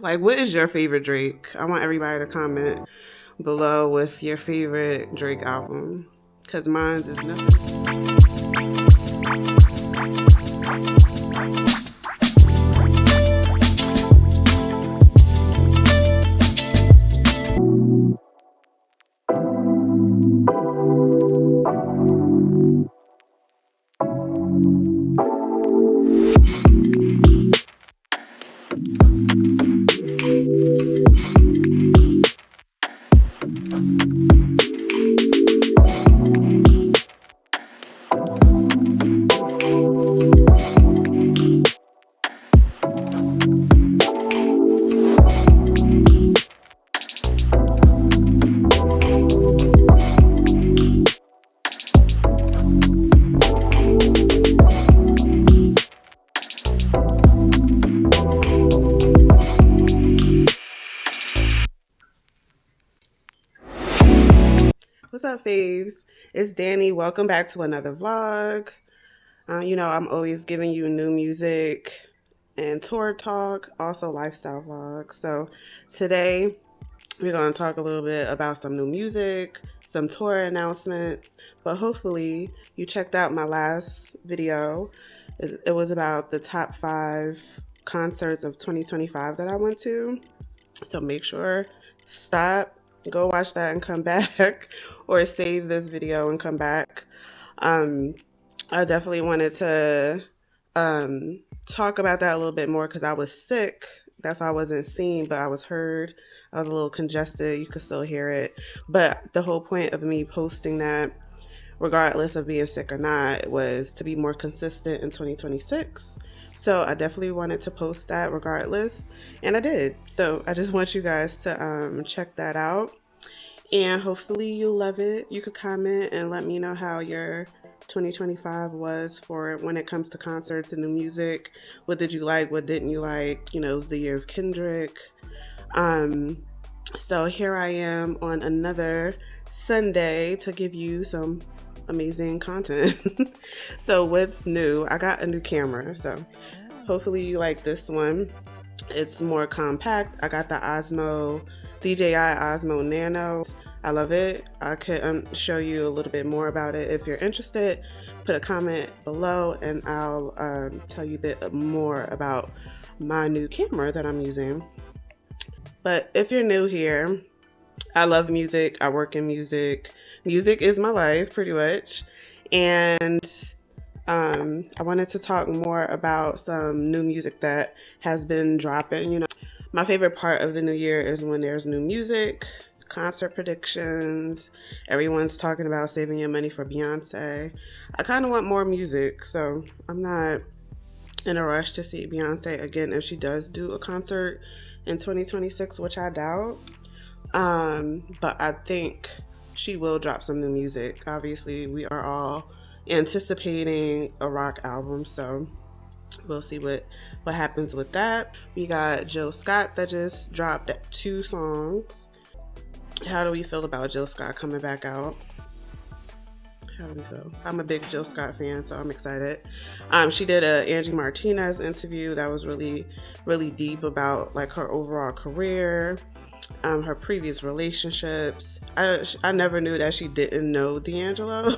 Like, what is your favorite Drake? I want everybody to comment below with your favorite Drake album. Because mine is nothing. What's up, faves? It's Dani. Welcome back to another vlog. I'm always giving you new music and tour talk, also lifestyle vlogs. So today we're going to talk a little bit about some new music, some tour announcements, but hopefully you checked out my last video. It was about the top 5 concerts of 2025 that I went to. So make sure, stop, go watch that and come back, or save this video and come back. Um, I definitely wanted to talk about that a little bit more because I was sick. That's why I wasn't seen, but I was heard. I was a little congested. You could still hear it. But the whole point of me posting that, regardless of being sick or not, was to be more consistent in 2026. So I definitely wanted to post that regardless, and I did. So I just want you guys to check that out, and hopefully you love it. You could comment and let me know how your 2025 was for when it comes to concerts and new music. What did you like? What didn't you like? It was the year of Kendrick. So here I am on another Sunday to give you some amazing content. So what's new? I got a new camera, so hopefully you like this one. It's more compact. I got the DJI Osmo Nano. I love it. I could show you a little bit more about it if you're interested. Put a comment below and I'll tell you a bit more about my new camera that I'm using. But if you're new here, I love music. I work in music. Music is my life, pretty much. And I wanted to talk more about some new music that has been dropping. My favorite part of the new year is when there's new music, concert predictions. Everyone's talking about saving your money for Beyonce. I kind of want more music, so I'm not in a rush to see Beyonce again if she does do a concert in 2026, which I doubt. But I think she will drop some new music. Obviously, we are all anticipating a rock album, so we'll see what happens with that. We got Jill Scott that just dropped 2 songs. How do we feel about Jill Scott coming back out? How do we feel? I'm a big Jill Scott fan, so I'm excited. She did a Angie Martinez interview that was really, really deep about like her overall career, her previous relationships. I never knew that she didn't know D'Angelo.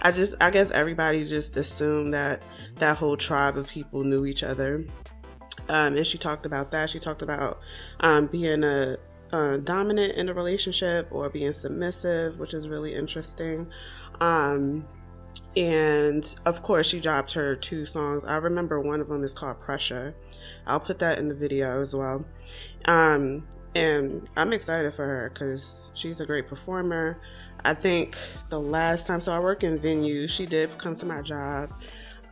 I guess everybody just assumed that whole tribe of people knew each other. And she talked about that. She talked about being a dominant in a relationship or being submissive, which is really interesting. And of course, she dropped her 2 songs. I remember one of them is called Pressure. I'll put that in the video as well. And I'm excited for her because she's a great performer. I think the last time, so I work in venues, she did come to my job.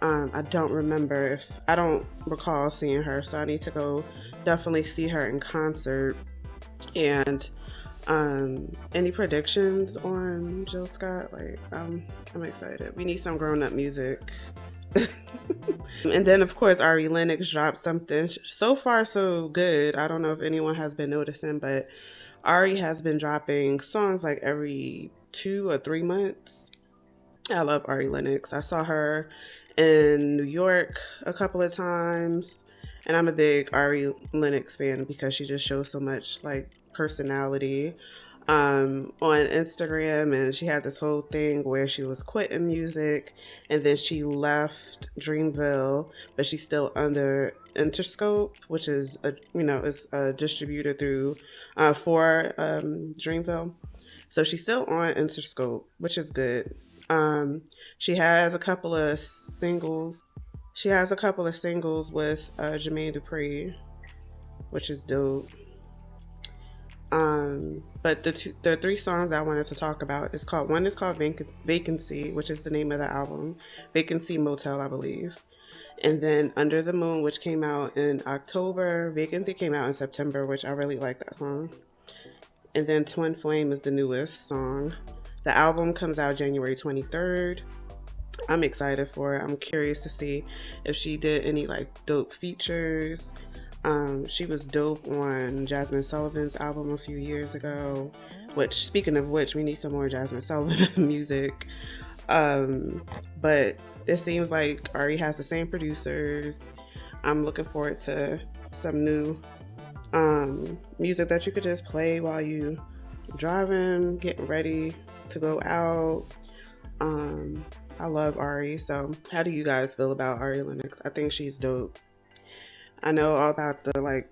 I don't recall seeing her, so I need to go definitely see her in concert. And any predictions on Jill Scott? Like, I'm excited. We need some grown-up music. And then of course Ari Lennox dropped something. So far so good. I don't know if anyone has been noticing, but Ari has been dropping songs like every 2 or 3 months. I love Ari Lennox. I saw her in New York a couple of times. And I'm a big Ari Lennox fan because she just shows so much like personality on Instagram, and she had this whole thing where she was quitting music and then she left Dreamville, but she's still under Interscope, which is is a distributor through for Dreamville. So she's still on Interscope, which is good. She has a couple of singles. She has a couple of singles with Jermaine Dupri, which is dope. But the three songs I wanted to talk about one is called Vacancy, which is the name of the album, Vacancy Motel, I believe. And then Under the Moon, which came out in October. Vacancy came out in September, which I really like that song. And then Twin Flame is the newest song. The album comes out January 23rd. I'm excited for it. I'm curious to see if she did any like dope features. She was dope on Jasmine Sullivan's album a few years ago, which, speaking of which, we need some more Jasmine Sullivan music. But it seems like Ari has the same producers. I'm looking forward to some new music that you could just play while you driving, getting ready to go out. I love Ari. So how do you guys feel about Ari Lennox? I think she's dope. I know all about the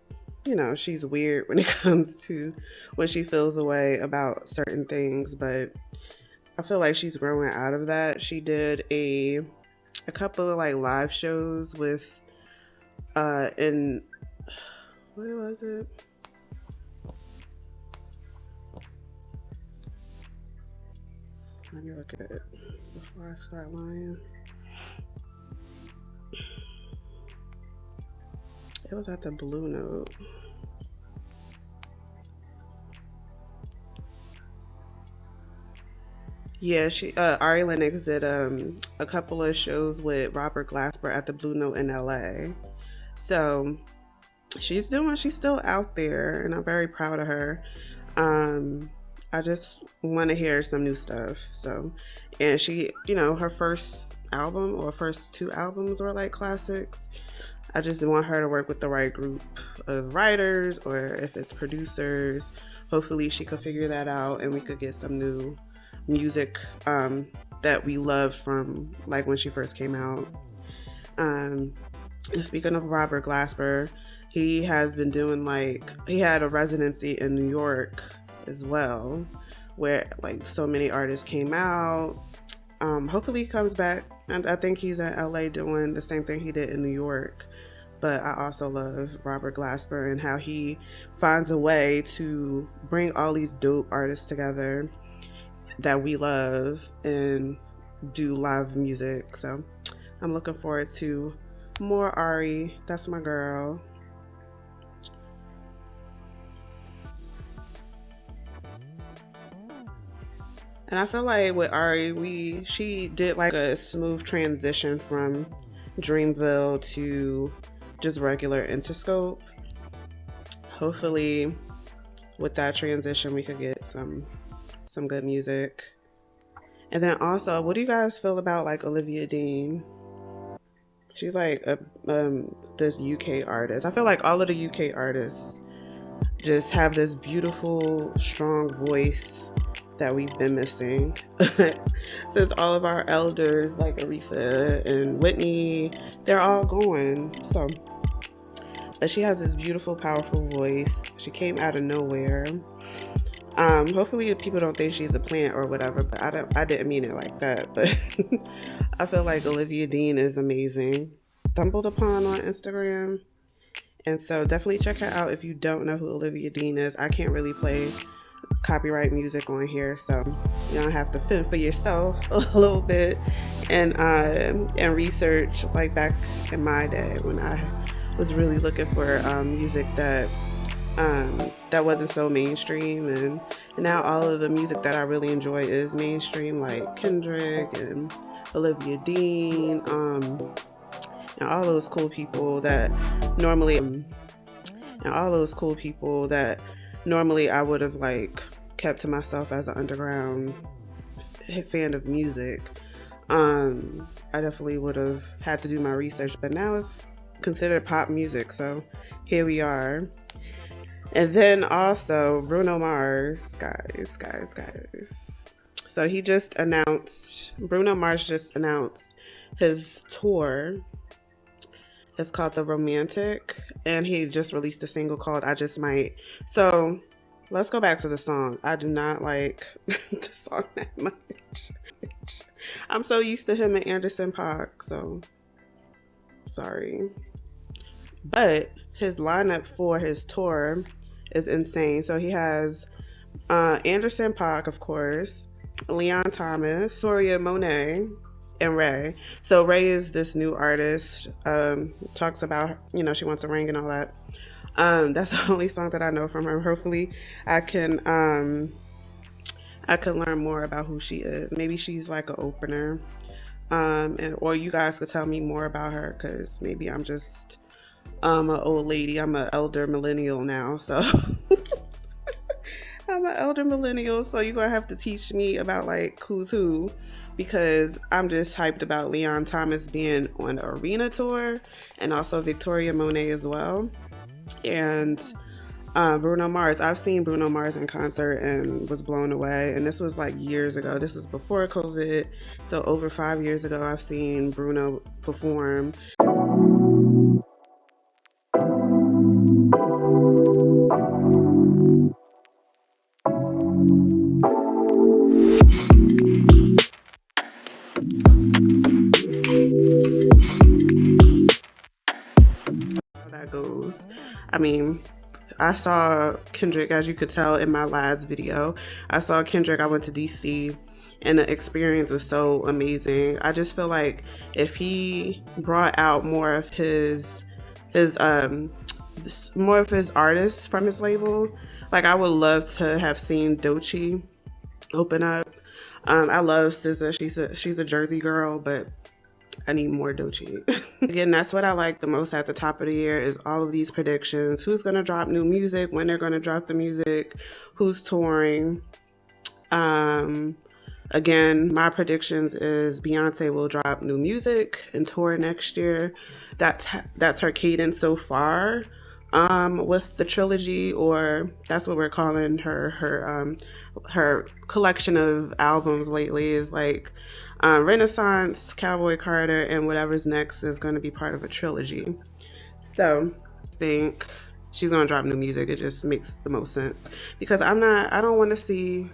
she's weird when it comes to when she feels a way about certain things, but I feel like she's growing out of that. She did a couple of like live shows with in where was it? Let me look at it before I start lying. It was at the Blue Note. Yeah, Ari Lennox did a couple of shows with Robert Glasper at the Blue Note in LA. So she's still out there, and I'm very proud of her. I just want to hear some new stuff. So, and she, her first album or first two albums were like classics. I just want her to work with the right group of writers, or if it's producers, hopefully she could figure that out and we could get some new music that we loved from like when she first came out. And speaking of Robert Glasper, he has been doing he had a residency in New York as well, where like so many artists came out. Hopefully he comes back, and I think he's in LA doing the same thing he did in New York. But I also love Robert Glasper and how he finds a way to bring all these dope artists together that we love and do live music. So I'm looking forward to more Ari. That's my girl. And I feel like with Ari, she did like a smooth transition from Dreamville to just regular Interscope. Hopefully with that transition we could get some good music. And then also, what do you guys feel about like Olivia Dean? She's like this UK artist. I feel like all of the UK artists just have this beautiful, strong voice that we've been missing since all of our elders like Aretha and Whitney, they're all gone. So, but she has this beautiful, powerful voice. She came out of nowhere. Hopefully people don't think she's a plant or whatever, but I didn't mean it like that. But I feel like Olivia Dean is amazing. Stumbled upon on Instagram. And so definitely check her out if you don't know who Olivia Dean is. I can't really play copyright music on here, so you don't have to fend for yourself a little bit and research like back in my day when I was really looking for music that wasn't so mainstream, and now all of the music that I really enjoy is mainstream, like Kendrick and Olivia Dean, and all those cool people that normally I would have like kept to myself as an underground fan of music. I definitely would have had to do my research, but now it's considered pop music, so here we are. And then also Bruno Mars, guys. So Bruno Mars just announced his tour. It's called The Romantic, and he just released a single called I Just Might. So let's go back to the song. I do not like the song that much. I'm so used to him and Anderson .Paak, so sorry. But his lineup for his tour is insane. So he has Anderson .Paak, of course, Leon Thomas, Victoria Monet, and Ray. So Ray is this new artist. Talks about, she wants a ring and all that. That's the only song that I know from her. Hopefully I can learn more about who she is. Maybe she's like an opener. Or you guys could tell me more about her, because maybe I'm just an old lady. I'm an elder millennial now, so I'm an elder millennial, so you're gonna have to teach me about like who's who, because I'm just hyped about Leon Thomas being on the arena tour, and also Victoria Monet as well, and Bruno Mars. I've seen Bruno Mars in concert and was blown away, and this was like years ago. This was before COVID, so over 5 years ago I've seen Bruno perform. That goes. I mean, I saw Kendrick, as you could tell in my last video. I saw Kendrick. I went to DC, and the experience was so amazing. I just feel like if he brought out more of his artists from his label, like I would love to have seen Doechii open up. I love SZA. She's a Jersey girl, but I need more Doechii. Again, that's what I like the most at the top of the year, is all of these predictions. Who's going to drop new music, when they're going to drop the music, who's touring. Again, my predictions is Beyonce will drop new music and tour next year. That's her cadence so far with the trilogy, or that's what we're calling her collection of albums lately, is like Renaissance, Cowboy Carter, and whatever's next is going to be part of a trilogy. So I think she's going to drop new music. It just makes the most sense, because I don't want to see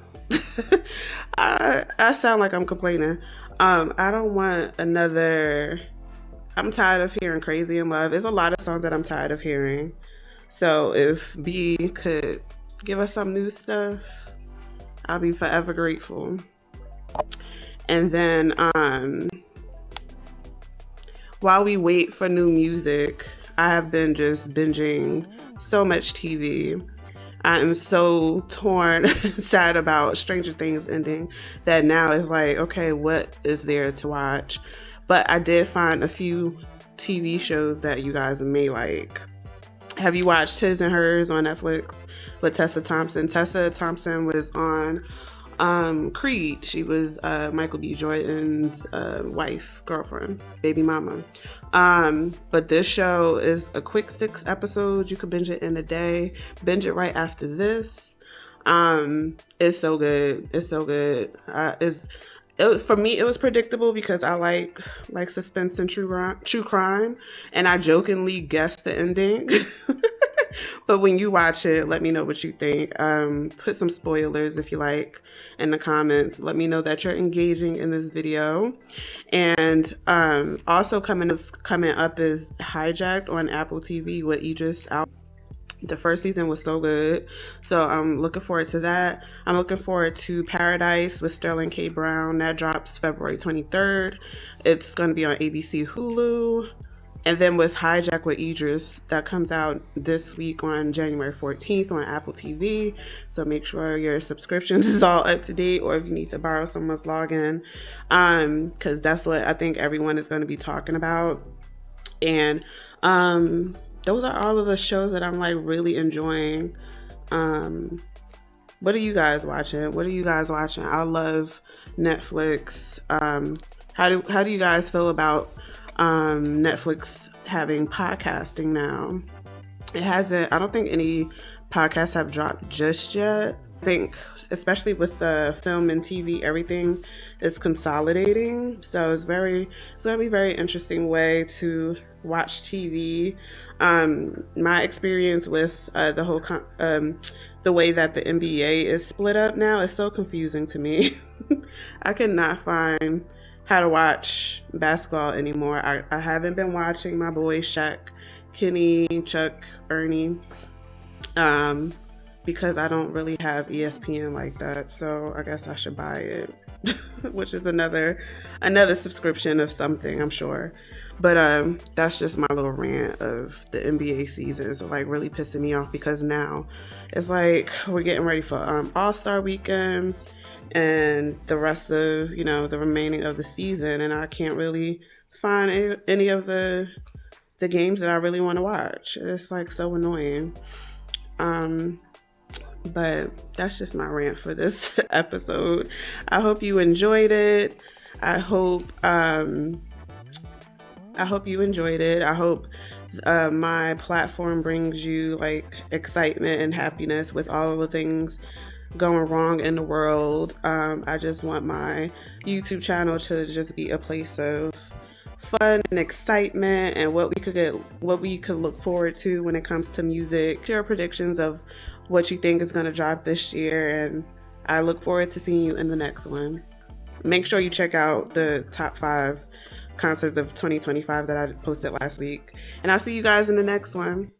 I sound like I'm complaining. I don't want another. I'm tired of hearing Crazy in Love. There's a lot of songs that I'm tired of hearing. So if B could give us some new stuff, I'll be forever grateful. And then while we wait for new music, I have been just binging so much TV. I am so torn, sad about Stranger Things ending, that now it's like, okay, what is there to watch? But I did find a few TV shows that you guys may like. Have you watched His and Hers on Netflix with Tessa Thompson? Tessa Thompson was on Creed. She was Michael B. Jordan's wife, girlfriend, baby mama. But this show is a quick 6 episodes. You could binge it in a day. Binge it right after this. It's so good. It's so good. For me, it was predictable because I like suspense and true crime, and I jokingly guessed the ending. But when you watch it, let me know what you think. Put some spoilers if you like in the comments. Let me know that you're engaging in this video. And also coming up is Hijacked on Apple TV with Idris Elba. The first season was so good, so I'm looking forward to that. I'm looking forward to Paradise with Sterling K. Brown. That drops February 23rd. It's going to be on ABC Hulu. And then with Hijack with Idris, that comes out this week on January 14th on Apple TV. So make sure your subscriptions is all up to date, or if you need to borrow someone's login, because that's what I think everyone is going to be talking about. And those are all of the shows that I'm like really enjoying. What are you guys watching? I love Netflix. How do you guys feel about Netflix having podcasting now. It hasn't, I don't think any podcasts have dropped just yet. I think especially with the film and TV, everything is consolidating. So it's gonna be a very interesting way to watch TV. My experience with the whole the way that the NBA is split up now is so confusing to me. I cannot find how to watch basketball anymore. I haven't been watching my boys Shaq, Kenny, Chuck, Ernie, because I don't really have ESPN like that. So I guess I should buy it, which is another subscription of something, I'm sure. But that's just my little rant of the NBA seasons, like really pissing me off, because now it's like we're getting ready for All-Star weekend and the rest of, the remaining of the season, and I can't really find any of the games that I really want to watch. It's like so annoying. But that's just my rant for this episode. I hope you enjoyed it. I hope you enjoyed it. I hope my platform brings you like excitement and happiness with all of the things going wrong in the world. I just want my YouTube channel to just be a place of fun and excitement, and what we could look forward to when it comes to music. Share predictions of what you think is going to drop this year, and I look forward to seeing you in the next one. Make sure you check out the top 5 concerts of 2025 that I posted last week, and I'll see you guys in the next one.